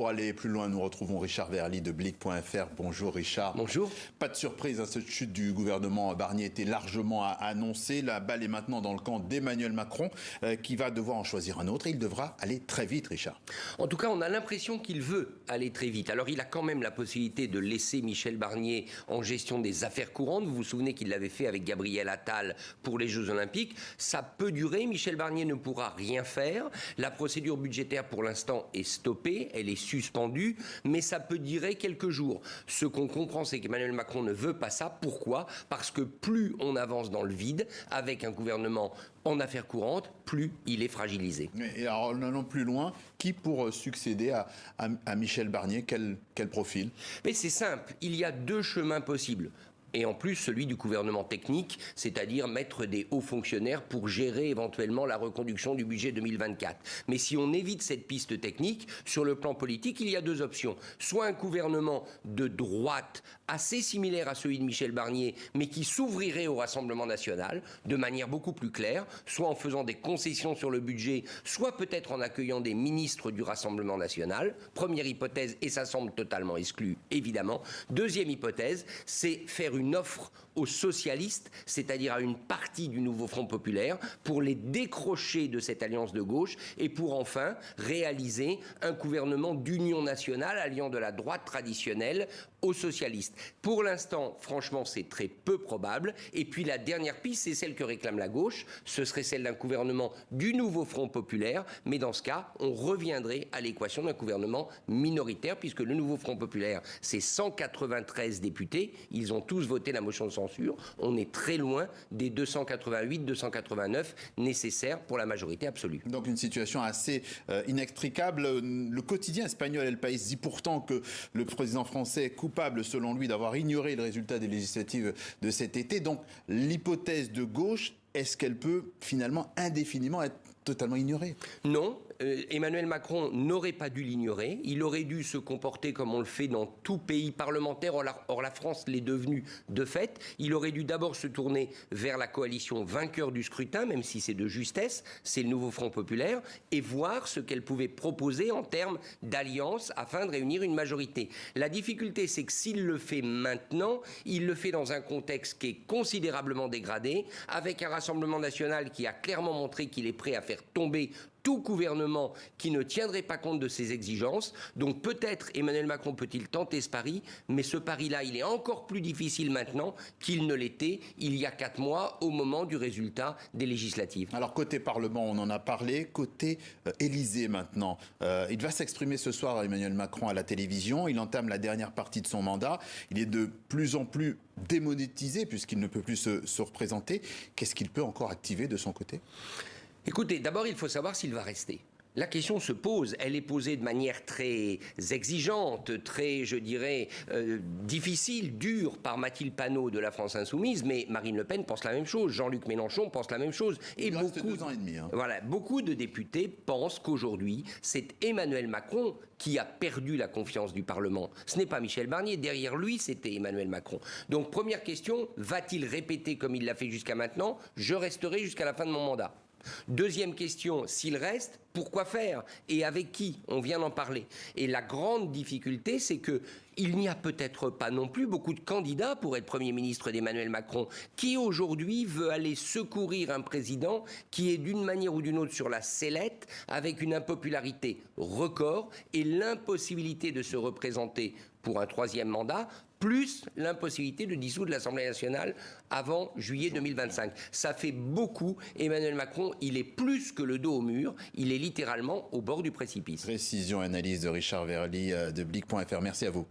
Pour aller plus loin, nous retrouvons Richard Verly de Blick.fr. Bonjour Richard. Bonjour. Pas de surprise, cette chute du gouvernement Barnier était largement annoncée. La balle est maintenant dans le camp d'Emmanuel Macron qui va devoir en choisir un autre. Et il devra aller très vite, Richard. En tout cas, on a l'impression qu'il veut aller très vite. Alors, il a quand même la possibilité de laisser Michel Barnier en gestion des affaires courantes. Vous vous souvenez qu'il l'avait fait avec Gabriel Attal pour les Jeux Olympiques. Ça peut durer. Michel Barnier ne pourra rien faire. La procédure budgétaire, pour l'instant, est stoppée. Elle est suspendue, mais ça peut durer quelques jours. Ce qu'on comprend, c'est qu'Emmanuel Macron ne veut pas ça. Pourquoi ? Parce que plus on avance dans le vide, avec un gouvernement en affaires courantes, plus il est fragilisé. Et alors, en allant plus loin, qui pour succéder à Michel Barnier, quel profil ? Mais c'est simple, il y a deux chemins possibles. Et en plus, celui du gouvernement technique, c'est-à-dire mettre des hauts fonctionnaires pour gérer éventuellement la reconduction du budget 2024. Mais si on évite cette piste technique, sur le plan politique, il y a deux options. Soit un gouvernement de droite assez similaire à celui de Michel Barnier, mais qui s'ouvrirait au Rassemblement national de manière beaucoup plus claire, soit en faisant des concessions sur le budget, soit peut-être en accueillant des ministres du Rassemblement national. Première hypothèse, et ça semble totalement exclu, évidemment. Deuxième hypothèse, c'est faire une offre aux socialistes, c'est-à-dire à une partie du nouveau Front populaire, pour les décrocher de cette alliance de gauche et pour enfin réaliser un gouvernement d'union nationale alliant de la droite traditionnelle aux socialistes. Pour l'instant, franchement, c'est très peu probable. Et puis la dernière piste, c'est celle que réclame la gauche. Ce serait celle d'un gouvernement du nouveau Front populaire. Mais dans ce cas, on reviendrait à l'équation d'un gouvernement minoritaire, puisque le nouveau Front populaire, c'est 193 députés. Ils ont tous voté la motion de censure. On est très loin des 288, 289 nécessaires pour la majorité absolue. Donc une situation assez inextricable. Le quotidien espagnol El País dit pourtant que le président français est coupable, selon lui, d'avoir ignoré le résultat des législatives de cet été. Donc l'hypothèse de gauche, est-ce qu'elle peut finalement indéfiniment être totalement ignorée ? Non, Emmanuel Macron n'aurait pas dû l'ignorer. Il aurait dû se comporter comme on le fait dans tout pays parlementaire. Or la France l'est devenue de fait. Il aurait dû d'abord se tourner vers la coalition vainqueur du scrutin, même si c'est de justesse, c'est le nouveau Front populaire, et voir ce qu'elle pouvait proposer en termes d'alliance afin de réunir une majorité. La difficulté, c'est que s'il le fait maintenant, il le fait dans un contexte qui est considérablement dégradé, avec un Rassemblement national qui a clairement montré qu'il est prêt à faire tomber tout gouvernement qui ne tiendrait pas compte de ses exigences. Donc peut-être Emmanuel Macron peut-il tenter ce pari, mais ce pari-là, il est encore plus difficile maintenant qu'il ne l'était il y a 4 mois au moment du résultat des législatives. Alors côté Parlement, on en a parlé, côté Élysée maintenant. Il va s'exprimer ce soir, Emmanuel Macron, à la télévision. Il entame la dernière partie de son mandat. Il est de plus en plus démonétisé puisqu'il ne peut plus se représenter. Qu'est-ce qu'il peut encore activer de son côté ? Écoutez, d'abord, il faut savoir s'il va rester. La question se pose, elle est posée de manière très exigeante, très, je dirais, difficile, dure par Mathilde Panot de la France Insoumise, mais Marine Le Pen pense la même chose, Jean-Luc Mélenchon pense la même chose. Il reste 2 ans et demi. Voilà, beaucoup de députés pensent qu'aujourd'hui, c'est Emmanuel Macron qui a perdu la confiance du Parlement. Ce n'est pas Michel Barnier, derrière lui, c'était Emmanuel Macron. Donc, première question, va-t-il répéter comme il l'a fait jusqu'à maintenant ? Je resterai jusqu'à la fin de mon mandat. Deuxième question, s'il reste, pourquoi faire ? Et avec qui ? On vient d'en parler. Et la grande difficulté, c'est que il n'y a peut-être pas non plus beaucoup de candidats pour être Premier ministre d'Emmanuel Macron. Qui aujourd'hui veut aller secourir un président qui est d'une manière ou d'une autre sur la sellette, avec une impopularité record et l'impossibilité de se représenter pour un 3e mandat, plus l'impossibilité de dissoudre l'Assemblée nationale avant juillet 2025. Ça fait beaucoup. Emmanuel Macron, il est plus que le dos au mur, il est littéralement au bord du précipice. Précision, analyse de Richard Verly de Blick.fr. Merci à vous.